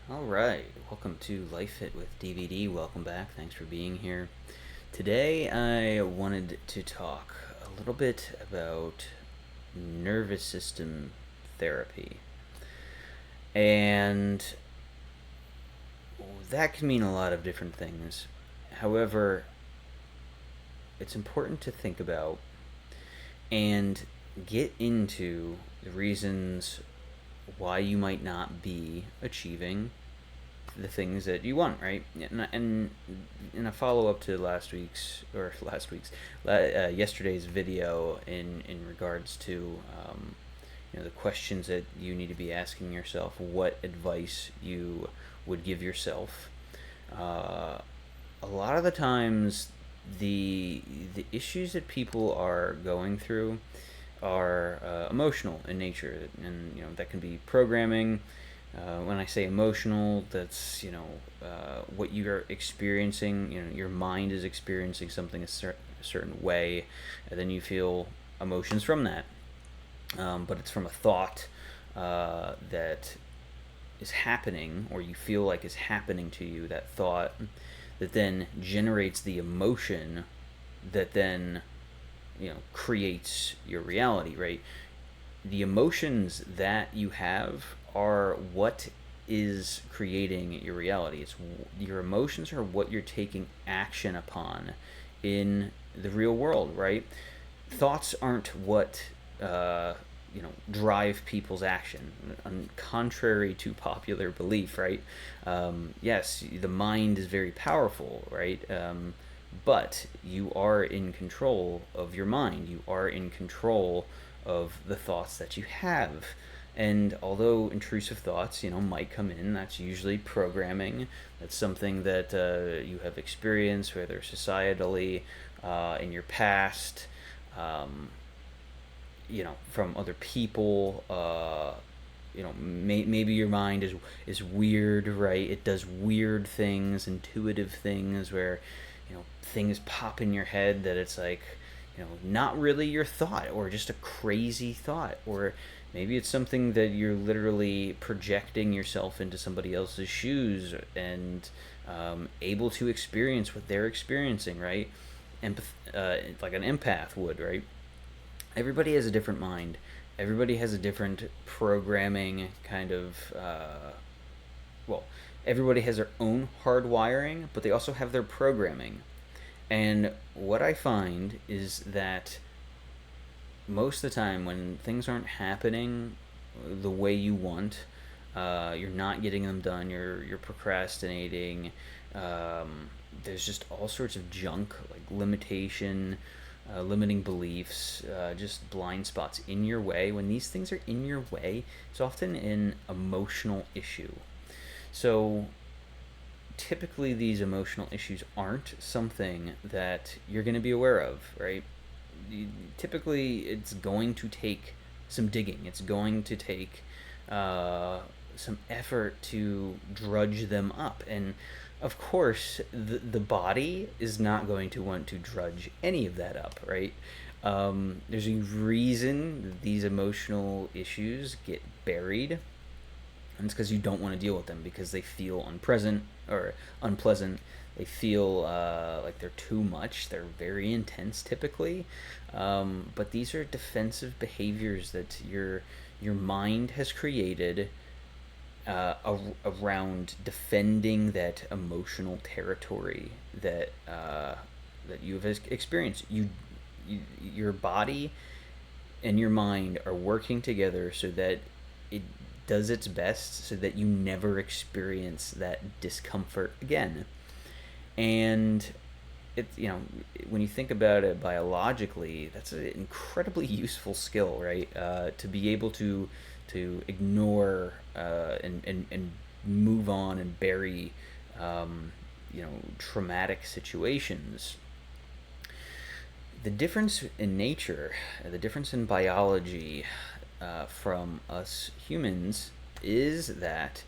All right, welcome to Life Fit with DVD. Welcome back. Thanks for being here. Today, I wanted to talk a little bit about nervous system therapy. And that can mean a lot of different things. However, it's important to think about and get into the reasons why you might not be achieving the things that you want, right? And in a follow up to yesterday's video in regards to the questions that you need to be asking yourself, what advice you would give yourself. Uh, a lot of the times, the issues that people are going through are emotional in nature, and that can be programming. When I say emotional, that's what you're experiencing. Your mind is experiencing something a certain way, and then you feel emotions from that. But it's from a thought that is happening, or you feel like is happening to you. That thought that then generates the emotion that then creates your reality, right? The emotions that you have are what is creating your reality. It's your emotions are what you're taking action upon in the real world, right? Thoughts aren't what drive people's action, contrary to popular belief, right? Yes, the mind is very powerful, right? But you are in control of your mind. You are in control of the thoughts that you have. And although intrusive thoughts, might come in, that's usually programming. That's something that you have experienced, whether societally, in your past, um, from other people. Maybe your mind is weird, right? It does weird things, intuitive things, where things pop in your head that it's like not really your thought, or just a crazy thought, or maybe it's something that you're literally projecting yourself into somebody else's shoes and able to experience what they're experiencing, right? Like an empath would, right? Everybody has a different mind. Everybody has a different programming kind of. Well, everybody has their own hardwiring, but they also have their programming. And what I find is that most of the time, when things aren't happening the way you want, you're not getting them done. You're procrastinating. There's just all sorts of junk, like limitation, limiting beliefs, just blind spots in your way. When these things are in your way, it's often an emotional issue. So typically, these emotional issues aren't something that you're going to be aware of, right? Typically, it's going to take some digging. It's going to take some effort to drudge them up. And of course, the body is not going to want to drudge any of that up, right? There's a reason these emotional issues get buried, and it's because you don't want to deal with them because they feel unpresent or unpleasant. They feel like they're too much. They're very intense typically, but these are defensive behaviors that your mind has created around defending that emotional territory that you've experienced. Your body and your mind are working together so that it does its best so that you never experience that discomfort again. And when you think about it biologically, that's an incredibly useful skill, right? To be able to ignore and move on and bury traumatic situations. The difference in nature, the difference in biology from us humans is that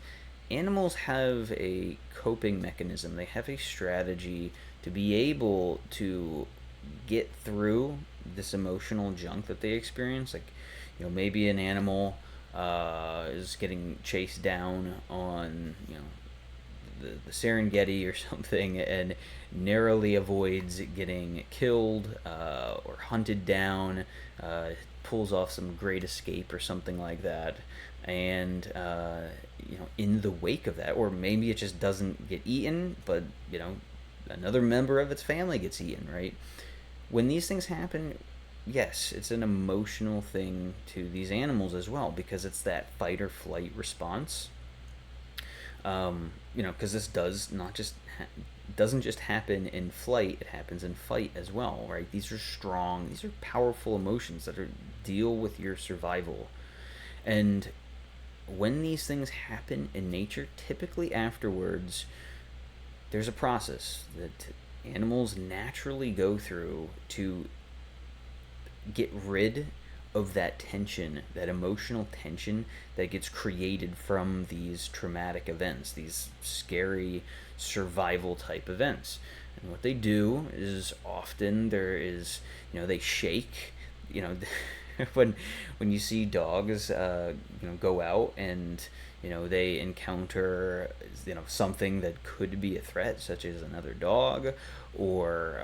animals have a coping mechanism. They have a strategy to be able to get through this emotional junk that they experience. Like, maybe an animal is getting chased down on, the Serengeti or something, and narrowly avoids getting killed or hunted down, pulls off some great escape or something like that, and in the wake of that, or maybe it just doesn't get eaten, but another member of its family gets eaten, right? When these things happen, yes, it's an emotional thing to these animals as well, because it's that fight or flight response. Because this doesn't just happen in flight; it happens in fight as well, right? These are strong, these are powerful emotions that deal with your survival, and when these things happen in nature, typically afterwards, there's a process that animals naturally go through to get rid of that tension, that emotional tension that gets created from these traumatic events, these scary survival type events. And what they do is often there is, they shake, you know, when you see dogs, go out and they encounter something that could be a threat, such as another dog, or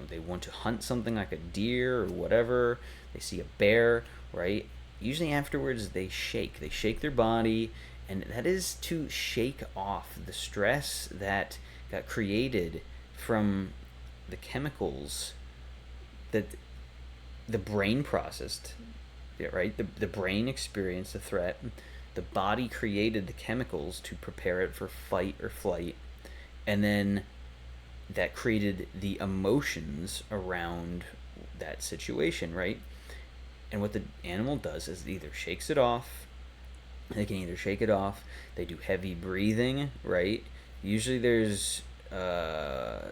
they want to hunt something like a deer or whatever. They see a bear, right? Usually afterwards they shake their body, and that is to shake off the stress that got created from the chemicals that the brain processed. Yeah, right? The brain experienced the threat. The body created the chemicals to prepare it for fight or flight. And then that created the emotions around that situation, right? And what the animal does is it either shakes it off. They can either shake it off. They do heavy breathing, right? Usually there's, they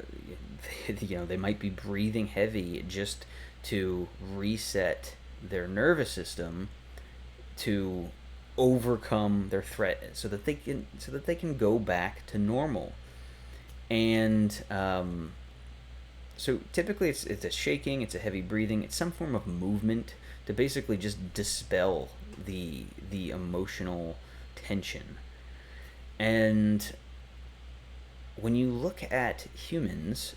might be breathing heavy just to reset their nervous system to overcome their threat, so that they can go back to normal. And so typically it's a shaking, it's a heavy breathing, it's some form of movement to basically just dispel the emotional tension. And when you look at humans,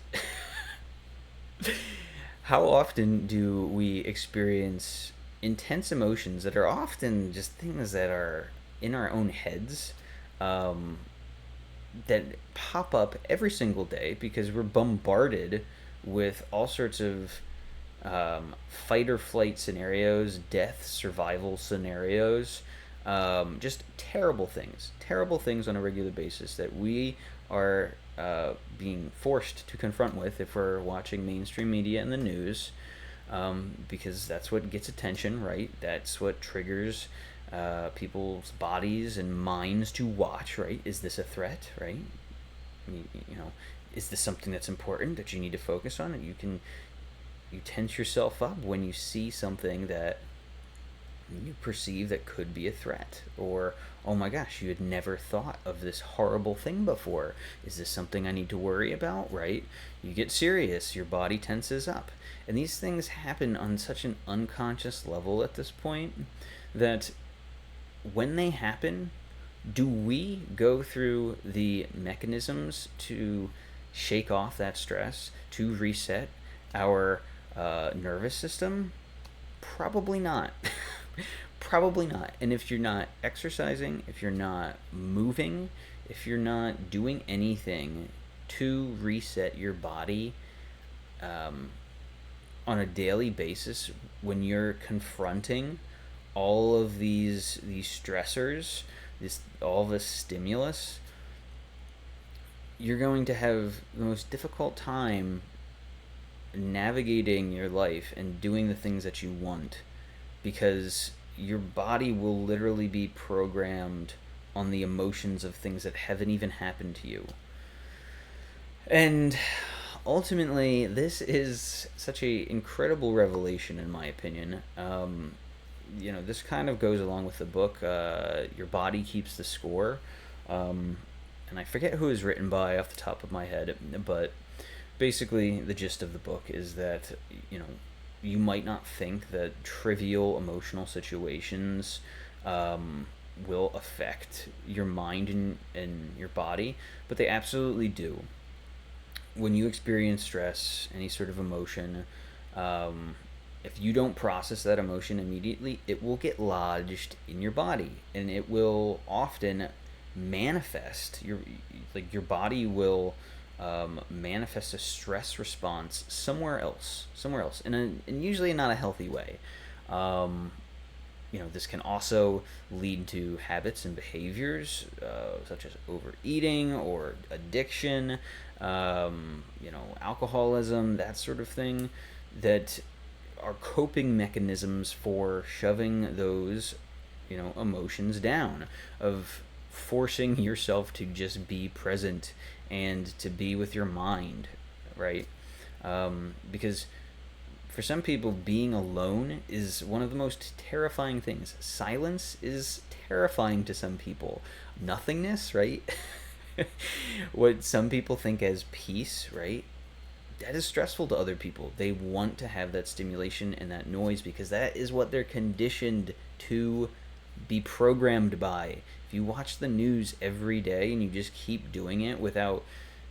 how often do we experience intense emotions that are often just things that are in our own heads, um, that pop up every single day because we're bombarded with all sorts of fight or flight scenarios, death, survival scenarios, just terrible things on a regular basis that we are being forced to confront with if we're watching mainstream media and the news, because that's what gets attention, right? That's what triggers people's bodies and minds to watch, right? Is this a threat, right? You know, is this something that's important that you need to focus on? And you tense yourself up when you see something that you perceive that could be a threat, or oh my gosh, you had never thought of this horrible thing before. Is this something I need to worry about, right? You get serious, your body tenses up. And these things happen on such an unconscious level at this point that when they happen, do we go through the mechanisms to shake off that stress, to reset our nervous system? Probably not. Probably not. And if you're not exercising, if you're not moving, if you're not doing anything to reset your body, um, on a daily basis, when you're confronting all of these stressors, this all this stimulus, you're going to have the most difficult time navigating your life and doing the things that you want, because your body will literally be programmed on the emotions of things that haven't even happened to you. And ultimately, this is such a incredible revelation, in my opinion. This kind of goes along with the book, Your Body Keeps the Score. And I forget who it was written by off the top of my head, but basically the gist of the book is that, you might not think that trivial emotional situations will affect your mind and your body, but they absolutely do. When you experience stress, any sort of emotion, um, if you don't process that emotion immediately, it will get lodged in your body, and it will often manifest. Your body will manifest a stress response somewhere else, and usually not a healthy way. Um, this can also lead to habits and behaviors such as overeating or addiction, alcoholism, that sort of thing, that are coping mechanisms for shoving those, emotions down, of forcing yourself to just be present and to be with your mind, right? Because for some people, being alone is one of the most terrifying things. Silence is terrifying to some people. Nothingness, right? What some people think as peace, right? That is stressful to other people. They want to have that stimulation and that noise because that is what they're conditioned to be programmed by. If you watch the news every day and you just keep doing it without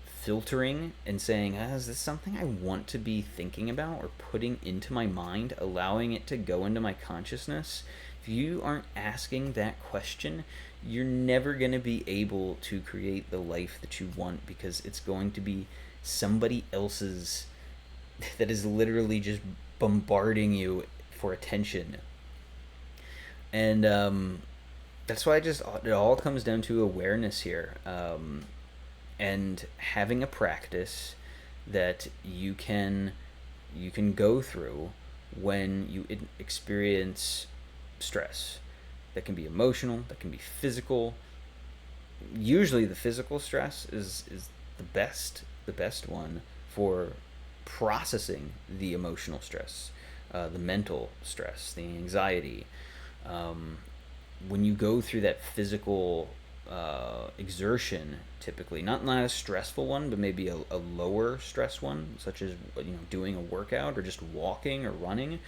filtering and saying, is this something I want to be thinking about or putting into my mind, allowing it to go into my consciousness? If you aren't asking that question, you're never going to be able to create the life that you want, because it's going to be somebody else's that is literally just bombarding you for attention. And that's why it all comes down to awareness here. And having a practice that you can go through when you experience stress. That can be emotional, that can be physical. Usually the physical stress is the best one for processing the emotional stress, the mental stress, the anxiety. um, when you go through that physical exertion, typically not a stressful one, but maybe a lower stress one, such as doing a workout or just walking or running,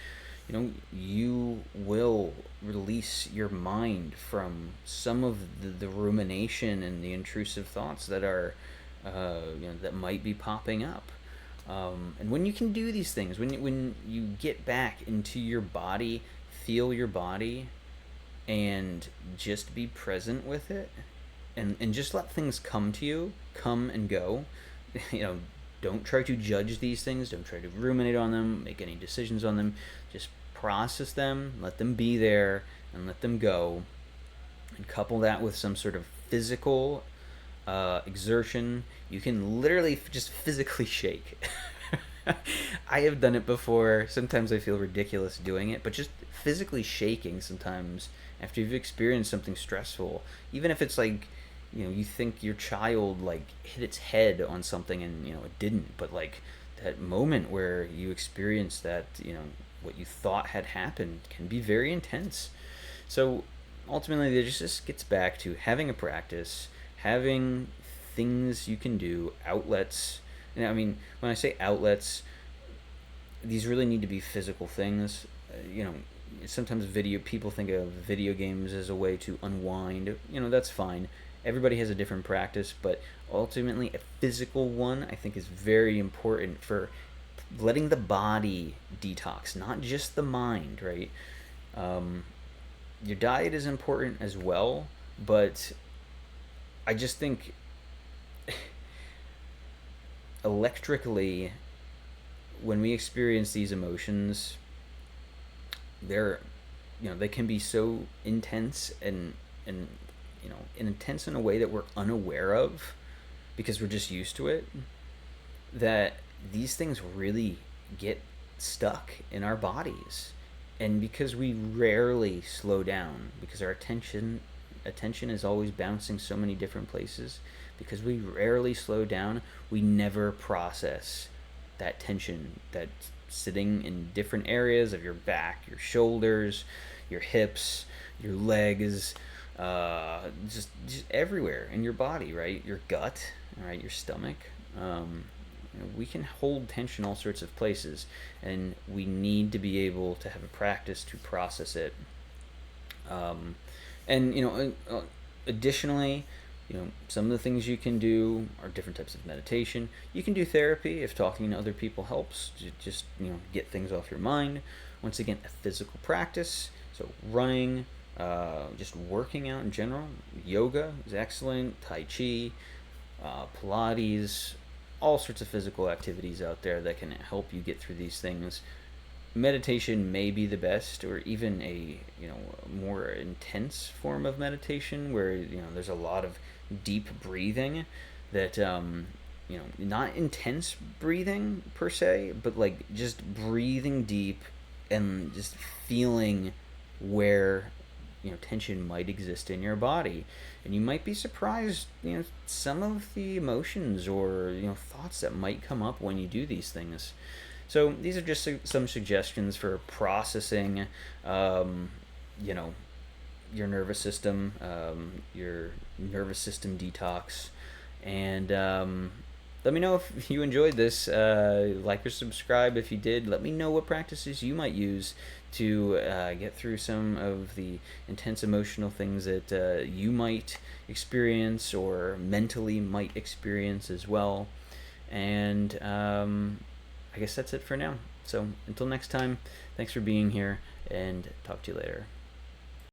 you will release your mind from some of the rumination and the intrusive thoughts that are that might be popping up. And when you can do these things, when you get back into your body, feel your body, and just be present with it, and just let things come to you, come and go. you know don't try to judge these things, don't try to ruminate on them, make any decisions on them. Just process them, let them be there, and let them go. And couple that with some sort of physical exertion. You can literally just physically shake. I have done it before. Sometimes I feel ridiculous doing it, but just physically shaking sometimes after you've experienced something stressful, even if it's like, you think your child like hit its head on something and it didn't, but like that moment where you experience that, what you thought had happened can be very intense. So ultimately, it just gets back to having a practice, having things you can do, outlets. And I mean, when I say outlets, these really need to be physical things. Sometimes people think of video games as a way to unwind. That's fine. Everybody has a different practice, but ultimately, a physical one I think is very important for letting the body detox, not just the mind, right? Um, your diet is important as well, but I just think electrically, when we experience these emotions, they're they can be so intense, and intense in a way that we're unaware of because we're just used to it, that these things really get stuck in our bodies. And because we rarely slow down, because our attention is always bouncing so many different places, because we rarely slow down, we never process that tension that's sitting in different areas of your back, your shoulders, your hips, your legs, just everywhere in your body, right? Your gut, right? Your stomach. We can hold tension all sorts of places, and we need to be able to have a practice to process it. And additionally, some of the things you can do are different types of meditation. You can do therapy if talking to other people helps to just get things off your mind. Once again, a physical practice, so running, just working out in general. Yoga is excellent. Tai Chi, Pilates, all sorts of physical activities out there that can help you get through these things. Meditation may be the best, or even a more intense form of meditation where there's a lot of deep breathing that not intense breathing per se, but like just breathing deep and just feeling where tension might exist in your body. And you might be surprised some of the emotions or thoughts that might come up when you do these things. So these are just some suggestions for processing you know your nervous system, your nervous system detox. And let me know if you enjoyed this. Like or subscribe if you did. Let me know what practices you might use to get through some of the intense emotional things that you might experience or mentally might experience as well. And I guess that's it for now. So until next time, thanks for being here, and talk to you later.